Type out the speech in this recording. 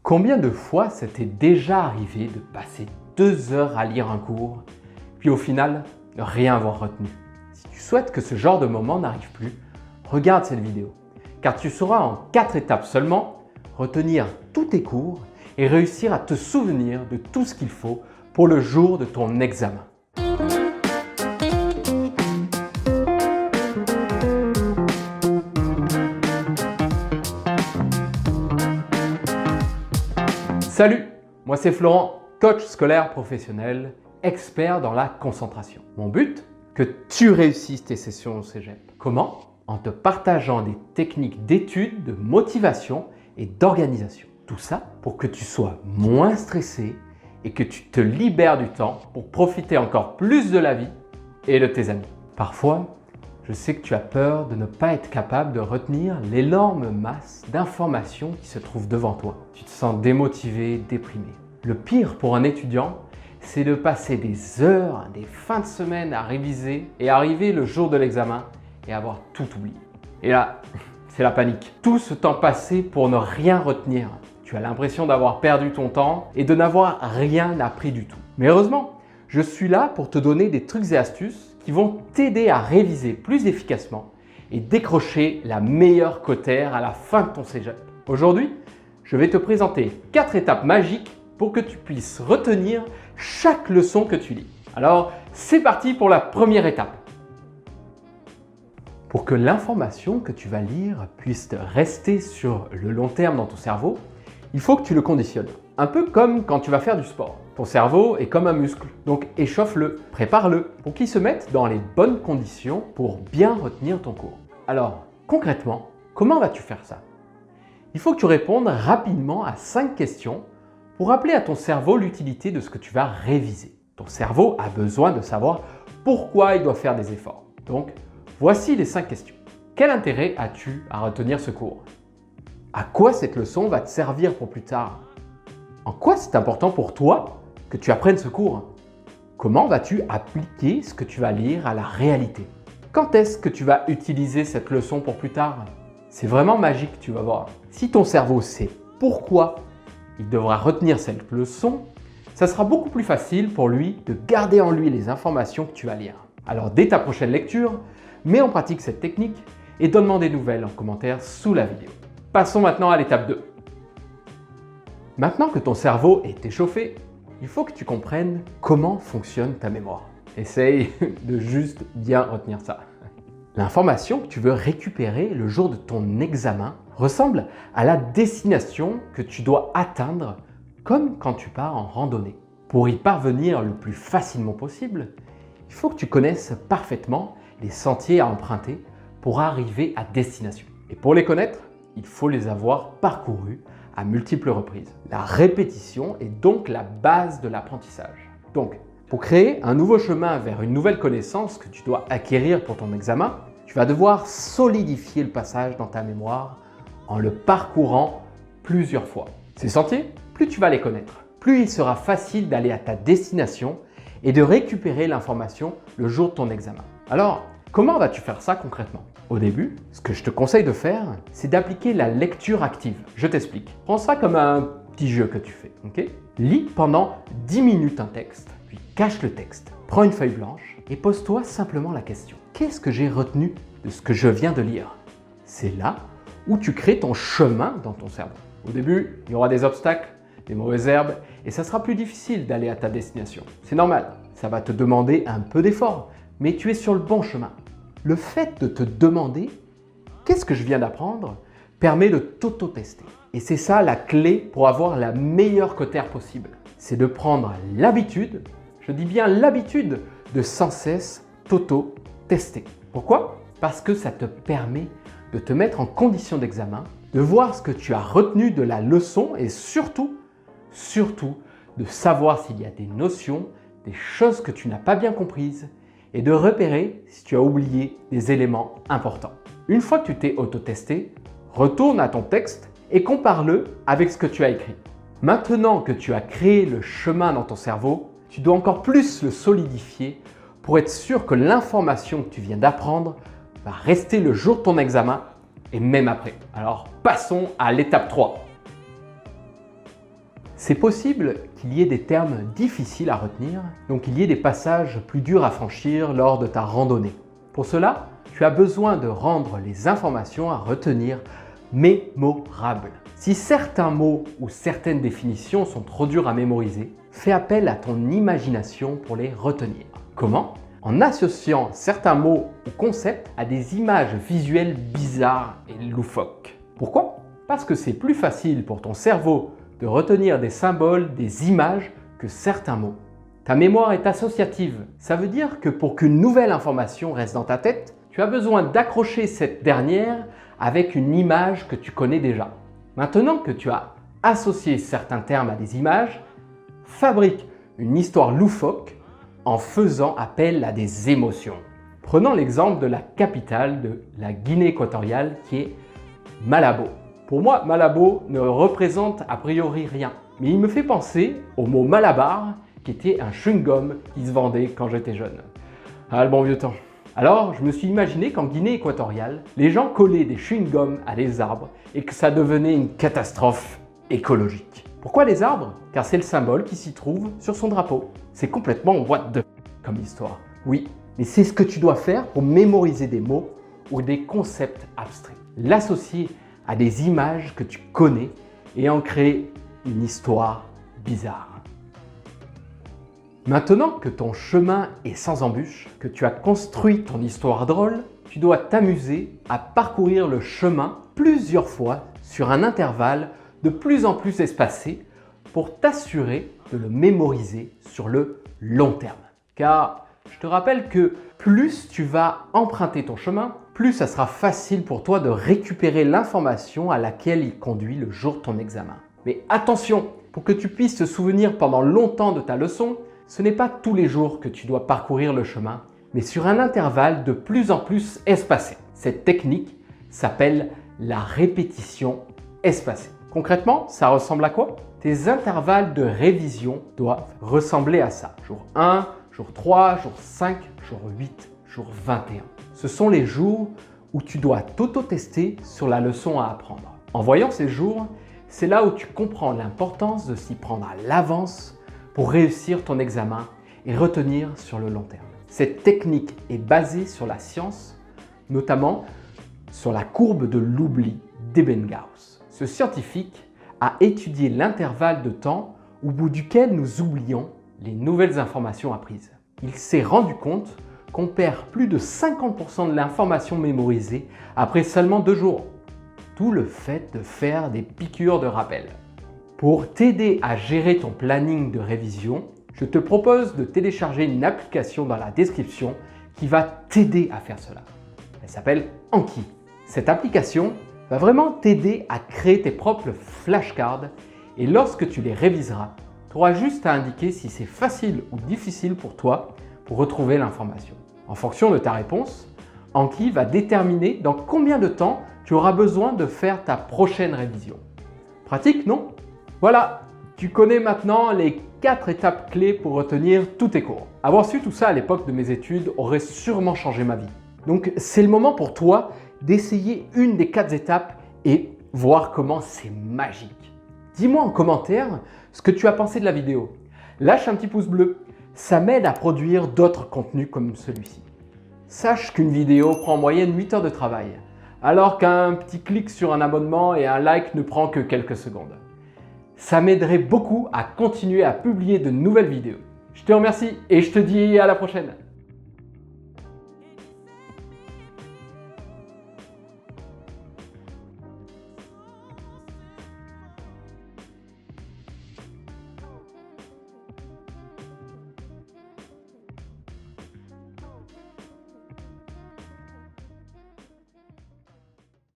Combien de fois ça t'est déjà arrivé de passer 2 heures à lire un cours, puis au final, rien avoir retenu? Si tu souhaites que ce genre de moment n'arrive plus, regarde cette vidéo, car tu sauras en 4 étapes seulement retenir tous tes cours et réussir à te souvenir de tout ce qu'il faut pour le jour de ton examen. Salut, moi c'est Florent, coach scolaire professionnel, expert dans la concentration. Mon but, que tu réussisses tes sessions au cégep. Comment? En te partageant des techniques d'étude, de motivation et d'organisation. Tout ça pour que tu sois moins stressé et que tu te libères du temps pour profiter encore plus de la vie et de tes amis. Parfois, je sais que tu as peur de ne pas être capable de retenir l'énorme masse d'informations qui se trouvent devant toi. Tu te sens démotivé, déprimé. Le pire pour un étudiant, c'est de passer des heures, des fins de semaine à réviser et arriver le jour de l'examen et avoir tout oublié. Et là, c'est la panique. Tout ce temps passé pour ne rien retenir. Tu as l'impression d'avoir perdu ton temps et de n'avoir rien appris du tout. Mais heureusement, je suis là pour te donner des trucs et astuces qui vont t'aider à réviser plus efficacement et décrocher la meilleure quotaire à la fin de ton cégep. Aujourd'hui, je vais te présenter 4 étapes magiques pour que tu puisses retenir chaque leçon que tu lis. Alors, c'est parti pour la première étape. Pour que l'information que tu vas lire puisse rester sur le long terme dans ton cerveau, il faut que tu le conditionnes. Un peu comme quand tu vas faire du sport. Ton cerveau est comme un muscle, donc échauffe-le, prépare-le pour qu'il se mette dans les bonnes conditions pour bien retenir ton cours. Alors, concrètement, comment vas-tu faire ça? Il faut que tu répondes rapidement à 5 questions pour rappeler à ton cerveau l'utilité de ce que tu vas réviser. Ton cerveau a besoin de savoir pourquoi il doit faire des efforts. Donc, voici les 5 questions. Quel intérêt as-tu à retenir ce cours? À quoi cette leçon va te servir pour plus tard? En quoi c'est important pour toi que tu apprennes ce cours? Comment vas-tu appliquer ce que tu vas lire à la réalité? Quand est-ce que tu vas utiliser cette leçon pour plus tard? C'est vraiment magique, tu vas voir. Si ton cerveau sait pourquoi il devra retenir cette leçon, ça sera beaucoup plus facile pour lui de garder en lui les informations que tu vas lire. Alors dès ta prochaine lecture, mets en pratique cette technique et donne-moi des nouvelles en commentaire sous la vidéo. Passons maintenant à l'étape 2. Maintenant que ton cerveau est échauffé, il faut que tu comprennes comment fonctionne ta mémoire. Essaye de juste bien retenir ça. L'information que tu veux récupérer le jour de ton examen ressemble à la destination que tu dois atteindre comme quand tu pars en randonnée. Pour y parvenir le plus facilement possible, il faut que tu connaisses parfaitement les sentiers à emprunter pour arriver à destination. Et pour les connaître, il faut les avoir parcourus à multiples reprises. La répétition est donc la base de l'apprentissage. Donc, pour créer un nouveau chemin vers une nouvelle connaissance que tu dois acquérir pour ton examen, tu vas devoir solidifier le passage dans ta mémoire en le parcourant plusieurs fois. Ces sentiers, plus tu vas les connaître, plus il sera facile d'aller à ta destination et de récupérer l'information le jour de ton examen. Alors, comment vas-tu faire ça concrètement? Au début, ce que je te conseille de faire, c'est d'appliquer la lecture active. Je t'explique. Prends ça comme un petit jeu que tu fais, ok? Lis pendant 10 minutes un texte, puis cache le texte. Prends une feuille blanche et pose-toi simplement la question. Qu'est-ce que j'ai retenu de ce que je viens de lire? C'est là où tu crées ton chemin dans ton cerveau. Au début, il y aura des obstacles, des mauvaises herbes, et ça sera plus difficile d'aller à ta destination. C'est normal, ça va te demander un peu d'effort, mais tu es sur le bon chemin. Le fait de te demander « qu'est-ce que je viens d'apprendre ?» permet de t'auto-tester. Et c'est ça la clé pour avoir la meilleure quotaire possible. C'est de prendre l'habitude, je dis bien l'habitude, de sans cesse t'auto-tester. Pourquoi? Parce que ça te permet de te mettre en condition d'examen, de voir ce que tu as retenu de la leçon et surtout, de savoir s'il y a des notions, des choses que tu n'as pas bien comprises et de repérer si tu as oublié des éléments importants. Une fois que tu t'es auto-testé, retourne à ton texte et compare-le avec ce que tu as écrit. Maintenant que tu as créé le chemin dans ton cerveau, tu dois encore plus le solidifier pour être sûr que l'information que tu viens d'apprendre va rester le jour de ton examen et même après. Alors passons à l'étape 3. C'est possible qu'il y ait des termes difficiles à retenir, donc il y ait des passages plus durs à franchir lors de ta randonnée. Pour cela, tu as besoin de rendre les informations à retenir mémorables. Si certains mots ou certaines définitions sont trop durs à mémoriser, fais appel à ton imagination pour les retenir. Comment? En associant certains mots ou concepts à des images visuelles bizarres et loufoques. Pourquoi? Parce que c'est plus facile pour ton cerveau de retenir des symboles, des images que certains mots. Ta mémoire est associative. Ça veut dire que pour qu'une nouvelle information reste dans ta tête, tu as besoin d'accrocher cette dernière avec une image que tu connais déjà. Maintenant que tu as associé certains termes à des images, fabrique une histoire loufoque en faisant appel à des émotions. Prenons l'exemple de la capitale de la Guinée équatoriale qui est Malabo. Pour moi, Malabo ne représente a priori rien, mais il me fait penser au mot Malabar qui était un chewing-gum qui se vendait quand j'étais jeune. Ah, le bon vieux temps. Alors, je me suis imaginé qu'en Guinée équatoriale, les gens collaient des chewing-gums à des arbres et que ça devenait une catastrophe écologique. Pourquoi les arbres? Car c'est le symbole qui s'y trouve sur son drapeau. C'est complètement what the comme histoire. Oui, mais c'est ce que tu dois faire pour mémoriser des mots ou des concepts abstraits. L'associer à des images que tu connais et en créer une histoire bizarre. Maintenant que ton chemin est sans embûches, que tu as construit ton histoire drôle, tu dois t'amuser à parcourir le chemin plusieurs fois sur un intervalle de plus en plus espacé pour t'assurer de le mémoriser sur le long terme. Car je te rappelle que plus tu vas emprunter ton chemin, plus ça sera facile pour toi de récupérer l'information à laquelle il conduit le jour de ton examen. Mais attention, pour que tu puisses te souvenir pendant longtemps de ta leçon, ce n'est pas tous les jours que tu dois parcourir le chemin, mais sur un intervalle de plus en plus espacé. Cette technique s'appelle la répétition espacée. Concrètement, ça ressemble à quoi? Tes intervalles de révision doivent ressembler à ça. Jour 1, jour 3, jour 5, jour 8, jour 21. Ce sont les jours où tu dois t'auto-tester sur la leçon à apprendre. En voyant ces jours, c'est là où tu comprends l'importance de s'y prendre à l'avance pour réussir ton examen et retenir sur le long terme. Cette technique est basée sur la science, notamment sur la courbe de l'oubli d'Ebbinghaus. Ce scientifique a étudié l'intervalle de temps au bout duquel nous oublions les nouvelles informations apprises. Il s'est rendu compte qu'on perd plus de 50% de l'information mémorisée après seulement 2 jours. D'où le fait de faire des piqûres de rappel. Pour t'aider à gérer ton planning de révision, je te propose de télécharger une application dans la description qui va t'aider à faire cela. Elle s'appelle Anki. Cette application va vraiment t'aider à créer tes propres flashcards et lorsque tu les réviseras, tu auras juste à indiquer si c'est facile ou difficile pour toi pour retrouver l'information. En fonction de ta réponse, Anki va déterminer dans combien de temps tu auras besoin de faire ta prochaine révision. Pratique, non? Voilà, tu connais maintenant les 4 étapes clés pour retenir tous tes cours. Avoir su tout ça à l'époque de mes études aurait sûrement changé ma vie. Donc c'est le moment pour toi d'essayer une des 4 étapes et voir comment c'est magique. Dis-moi en commentaire ce que tu as pensé de la vidéo. Lâche un petit pouce bleu, ça m'aide à produire d'autres contenus comme celui-ci. Sache qu'une vidéo prend en moyenne 8 heures de travail, alors qu'un petit clic sur un abonnement et un like ne prend que quelques secondes. Ça m'aiderait beaucoup à continuer à publier de nouvelles vidéos. Je te remercie et je te dis à la prochaine.